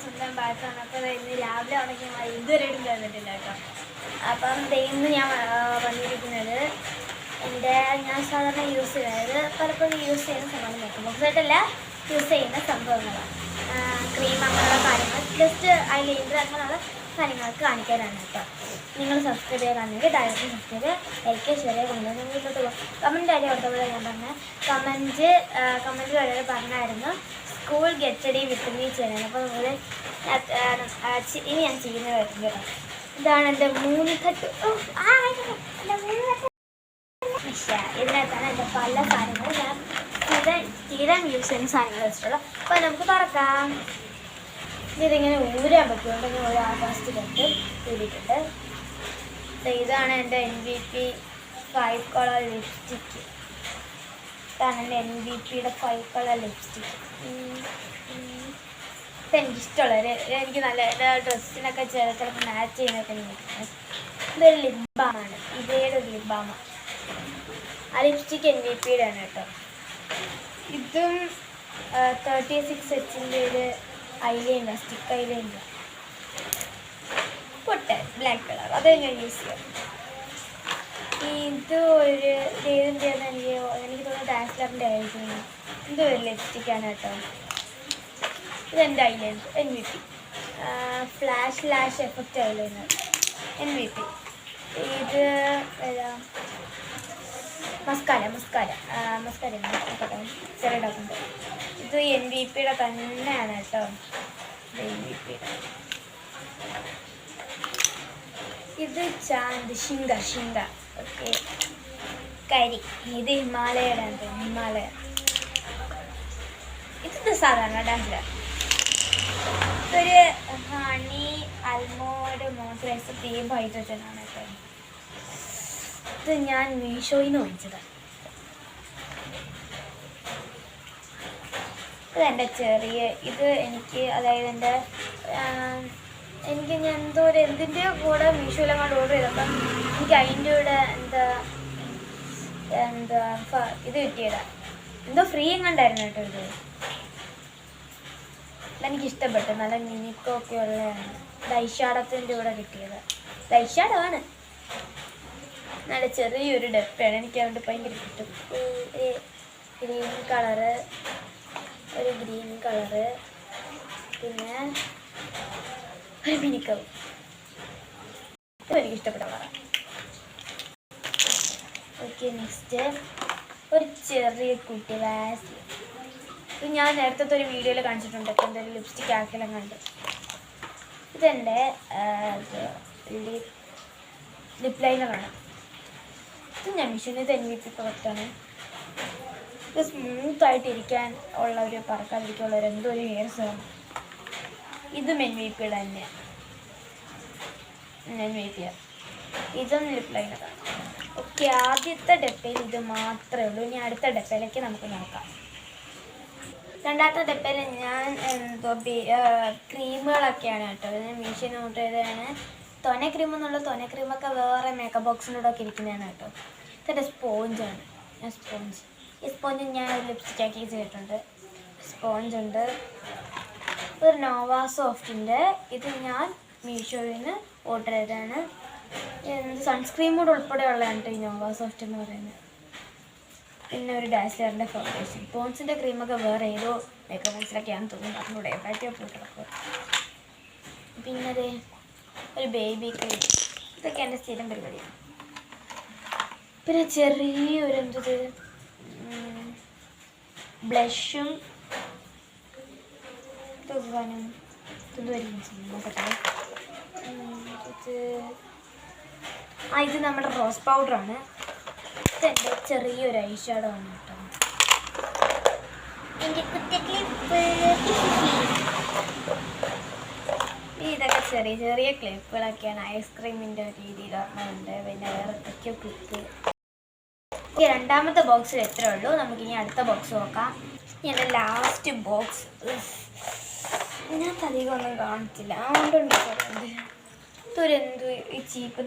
സ്വന്തം ബാച്ചാണ്. അപ്പോൾ ഇന്ന് രാവിലെ ഉടങ്ങി ഇതുവരെയും തന്നിട്ടില്ല കേട്ടോ. അപ്പം ഇന്ന് ഞാൻ വന്നിരിക്കുന്നത് ഞാൻ സാധാരണ യൂസ് ചെയ്യുന്നത് പലപ്പോഴും യൂസ് ചെയ്യുന്ന സംഭവം മേക്കപ്പ് ബോക്സായിട്ടല്ല യൂസ് ചെയ്യുന്ന സംഭവങ്ങളാണ്. ക്രീം അങ്ങനെയുള്ള കാര്യങ്ങൾ ജസ്റ്റ് ഐലൈനർ അങ്ങനെയുള്ള കാര്യങ്ങൾക്ക് കാണിക്കാനാണ് കേട്ടോ. നിങ്ങൾ സബ്സ്ക്രൈബ് ചെയ്യാനാണെങ്കിൽ ഡയറക്റ്റ് സബ്സ്ക്രൈബ് ലൈക്ക് ഷെയർ കൊണ്ടുവന്ന് വീട്ടിലോട്ട് പോകും. കമൻറ്റ് കാര്യം കൊടുത്തപ്പോൾ ഞാൻ പറഞ്ഞ കമൻറ്റ് വരെ പറഞ്ഞായിരുന്നു school get ready with me ചെയ്യാൻ. അപ്പോൾ നമ്മൾ ഇനി ഞാൻ ചെയ്യുന്നത് വരുന്നത് ഇതാണ് എൻ്റെ 3 തട്ട്. ഇതിനകത്താണ് എൻ്റെ പല സാധനങ്ങളും ഞാൻ സ്ഥിരം യൂസ് ചെയ്യുന്ന സാധനങ്ങൾ വെച്ചിട്ടുള്ളത്. അപ്പോൾ നമുക്ക് തുറക്കാം. ഇതിങ്ങനെ ഊരാൻ പറ്റുകൊണ്ട് ഒരു ആകാശത്തിലോട്ട് ഊരിയിട്ടുണ്ട്. ഇതാണ് എൻ്റെ MVP 5 കളർ ലിപ്സ്റ്റിക്ക്. ഇതാണ് എൻ്റെ MVP-യുടെ 5 കളർ ലിപ്സ്റ്റിക്ക്. ഇപ്പം എനിക്കിഷ്ടമുള്ളത് എനിക്ക് നല്ല ഡ്രസ്സിനൊക്കെ ചിലപ്പോൾ മാച്ച് ചെയ്യുന്നതൊക്കെ എനിക്ക് ഇതൊരു ലിപ് ബാമാണ്. ഇതേടെ ഒരു ലിപ് ബാമാണ്. ആ ലിപ്സ്റ്റിക്ക് MVP-യുടെ ആണ് കേട്ടോ. ഇതും 36H-ൻ്റെ ഒരു ഐലൈനർ, സ്റ്റിക്ക് ഐലൈനർ പൊട്ടെ ബ്ലാക്ക് കളർ, അത് ഞാൻ യൂസ് ചെയ്യാം. ഇത് ഒരു ഏതിൻ്റെയെന്ന് എനിക്ക് തോന്നുന്നു ഡാസ്ലറിൻ്റെ ആയിരിക്കും. ഇതൊരു ലിപ്സ്റ്റിക്കാണ് കേട്ടോ. ഇതെൻ്റെ eyeliner MVP flash lash effect eyeliner MVP. ഇത് മസ്കാര ചെറുതാക്കുണ്ട്. ഇത് MVP-യുടെ തന്നെയാണ് കേട്ടോ. MVP-യുടെ ഇത് ചാന്ത് ഷിങ്ക ഓക്കെ കരി. ഇത് ഹിമാലയയുടെ ഹിമാലയ. ഇത് സാധാരണ ഡാസ്ലർ. ഇതൊരു ഹണി ആൽമോണ്ട് മോയ്സ്ചറൈസർ ക്രീം ഹൈഡ്രജനാണ് കേട്ടോ. ഇത് ഞാൻ മീഷോയിൽ നിന്ന് വാങ്ങിച്ചതാണ്. ഇതെൻ്റെ ചെറിയ ഇത് എനിക്ക് അതായത് എനിക്ക് ഞാൻ എന്തിൻ്റെയോ കൂടെ മീഷോയിലങ്ങോട്ട് ഓർഡർ ചെയ്തപ്പം എനിക്ക് അതിൻ്റെ കൂടെ ഇത് കിട്ടിയതാണ്. ഫ്രീ എങ്ങാണ്ടായിരുന്നു കേട്ടോ. ഇതെനിക്കിഷ്ടപ്പെട്ടു. നല്ല മിനിക്കൊക്കെ ഉള്ളതാണ്. ഐഷാഡത്തിൻ്റെ കൂടെ കിട്ടിയത്. ഐഷാഡമാണ്. നല്ല ചെറിയൊരു ഡപ്പയാണ്. എനിക്ക് അതുകൊണ്ട് ഭയങ്കര കിട്ടും. ഗ്രീൻ കളറ് പിന്നെ ഒരു മിനിക്കവ്. എനിക്കിഷ്ടപ്പെട്ട കളറാണ്. ഓക്കെ നെക്സ്റ്റ് ഒരു ചെറിയ കുട്ടി വാസ്. ഇത് ഞാൻ നേരത്തെ ഒരു വീഡിയോയിൽ കാണിച്ചിട്ടുണ്ട്. എൻ്റെ ഒരു ലിപ്സ്റ്റിക് ആക്കിയെല്ലാം കണ്ട്. ഇതെൻ്റെ ലിപ് ലൈനറാണ്. ഇത് ഞാൻ മിഷീൻ. ഇത് MVP പ്രൊഡക്റ്റാണ്. ഇത് സ്മൂത്തായിട്ടിരിക്കാൻ ഉള്ള ഒരു പറക്കാതിരിക്കാനുള്ള ഒരു എന്തോ ഒരു ഹെയർ സെറാണ്. ഇതും MVP-യുടെ തന്നെയാണ്. ഇതും ലിപ് ലൈനറാണ്. ഓക്കെ ആദ്യത്തെ ഡപ്പയിൽ ഇത് മാത്രമേ ഉള്ളൂ. ഇനി അടുത്ത ഡപ്പയിലേക്ക് നമുക്ക് നോക്കാം. രണ്ടാമത്തെ ഡപ്പയിൽ ഞാൻ ക്രീമുകളൊക്കെയാണ് കേട്ടോ. ഇത് മീഷോ നോട്ട് ചെയ്തതാണ്. തൊന ക്രീം എന്നുള്ള തൊന ക്രീമൊക്കെ വേറെ മേക്കപ്പ് ബോക്സിൻ്റെ കൂടെ ഒക്കെ ഇരിക്കുന്നതാണ് കേട്ടോ. ഇതെൻ്റെ സ്പോഞ്ചാണ്. ഈ സ്പോഞ്ച് ഞാൻ ലിപ്സ്റ്റിക് ആക്കി ചെയ്തിട്ടുണ്ട്. സ്പോഞ്ചുണ്ട്. ഒരു നോവാ സോഫ്റ്റിൻ്റെ. ഇത് ഞാൻ മീഷോയിൽ നിന്ന് ഓർഡർ ചെയ്തതാണ്. സൺസ്ക്രീൻ കൂടെ ഉൾപ്പെടെയുള്ളതാണ് കേട്ടോ ഈ നോവാ സോഫ്റ്റ് എന്ന് പറയുന്നത്. പിന്നെ ഒരു ഡാസ്ലറിൻ്റെ ഫൗണ്ടേഷൻ. പോൺസിൻ്റെ ക്രീമൊക്കെ വേറെ ഏതോ മേക്കപ്പ് ബോക്സിലൊക്കെയാണെന്ന് തോന്നുന്നു. അതിലൂടെ എവിടെയൊക്കെ പോയി കിടക്കും. പിന്നെ ഒരു ബേബി ക്രീം. ഇതൊക്കെ എൻ്റെ സ്ഥിരം പരിപാടിയാണ്. പിന്നെ ചെറിയൊരു ബ്ലഷും നോക്കട്ടെ. ഇത് നമ്മുടെ റോസ് പൗഡറാണ്. ഇതെൻ്റെ ചെറിയൊരു ഐഷാഡോ ആണ് കേട്ടോ. എൻ്റെ കുറ്റക്ലിപ്പ്. ഇതൊക്കെ ചെറിയ ക്ലിപ്പുകളൊക്കെയാണ്. ഐസ്ക്രീമിൻ്റെ രീതിയിൽ ഓർമ്മയുണ്ട്. പിന്നെ വേറെ എന്തൊക്കെയോ ക്ലിപ്പ്. ഈ രണ്ടാമത്തെ ബോക്സിൽ എത്ര ഉള്ളൂ. നമുക്കിനി അടുത്ത ബോക്സ് നോക്കാം. എൻ്റെ ലാസ്റ്റ് ബോക്സ് ഞാൻ അധികം ഒന്നും കാണിച്ചില്ല. അതുകൊണ്ടുണ്ട് പറയുന്നത്. ഇതൊരെന്തോ ഈ ചീപ്പ്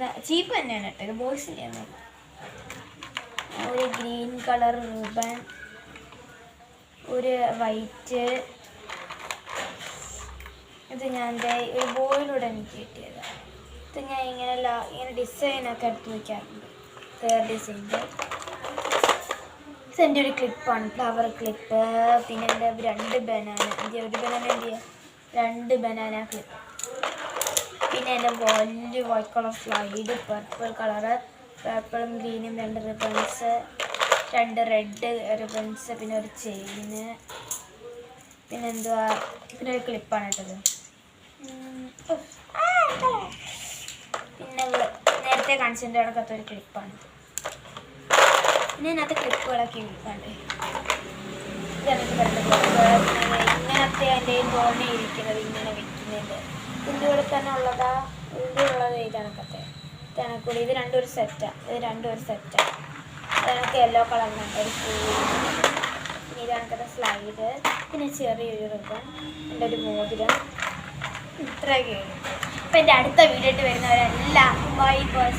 തന്നെയാണ് കേട്ടോ. ഇത് ബോക്സിൻ്റെ ആണ്. ഒരു ഗ്രീൻ കളർ റിബൺ, ഒരു വൈറ്റ്, ഇത് ഞാൻ എൻ്റെ ഒരു ബോയിലൂടെ എനിക്ക് കിട്ടിയതാണ്. ഇത് ഞാൻ ഇങ്ങനെ ഡിസൈനൊക്കെ എടുത്ത് വയ്ക്കാറുണ്ട്. ഹെയർ ഡിസൈൻ്റെ ഇതെൻ്റെ ഒരു ക്ലിപ്പാണ്, ഫ്ലവർ ക്ലിപ്പ്. പിന്നെ എൻ്റെ 2 ബനാന, ഒരു ബനാന എന്ത് 2 ബനാന ക്ലിപ്പ്. പിന്നെ എൻ്റെ വലിയ white colour slide, purple colour, പർപ്പിളും ഗ്രീനും 2 റിബൺസ്, 2 റെഡ് റിബൺസ്, പിന്നെ ഒരു ചെയിന്, പിന്നെ എന്തുവാ, പിന്നെ ഒരു ക്ലിപ്പാണ് ഇട്ടത്. പിന്നെ നേരത്തെ കാണിച്ചതിൻ്റെ അടക്കത്തെ ഒരു ക്ലിപ്പാണിത്. പിന്നെ ഇതിനകത്ത് ക്ലിപ്പുകളൊക്കെ ഇരിക്കാണ്ട് ഇങ്ങനത്തെ എൻ്റെ തോണി ഇരിക്കുന്നത് ഇങ്ങനെ വെക്കുന്നുണ്ട്. ഇതിൻ്റെ കൂടെ തന്നെ ഉള്ളതാ, ഇതിൻ്റെ ഉള്ളത് ഇതണക്കത്തെ ഇതണക്കൂടി. ഇത് രണ്ടും ഒരു സെറ്റാണ്, ഇതണക്ക് യെല്ലോ കളറിനുണ്ട് ഒരു പൂവ്. പിന്നെ ഇതണക്കത്തെ സ്ലൈഡ്, പിന്നെ ചെറിയൊരു റിബൺ, എൻ്റെ ഒരു മോതിരം. ഇത്രയൊക്കെയാണ്. അപ്പോൾ എൻ്റെ അടുത്ത വീഡിയോ ആയിട്ട് വരുന്നവരെല്ലാം ബൈ ബൈ.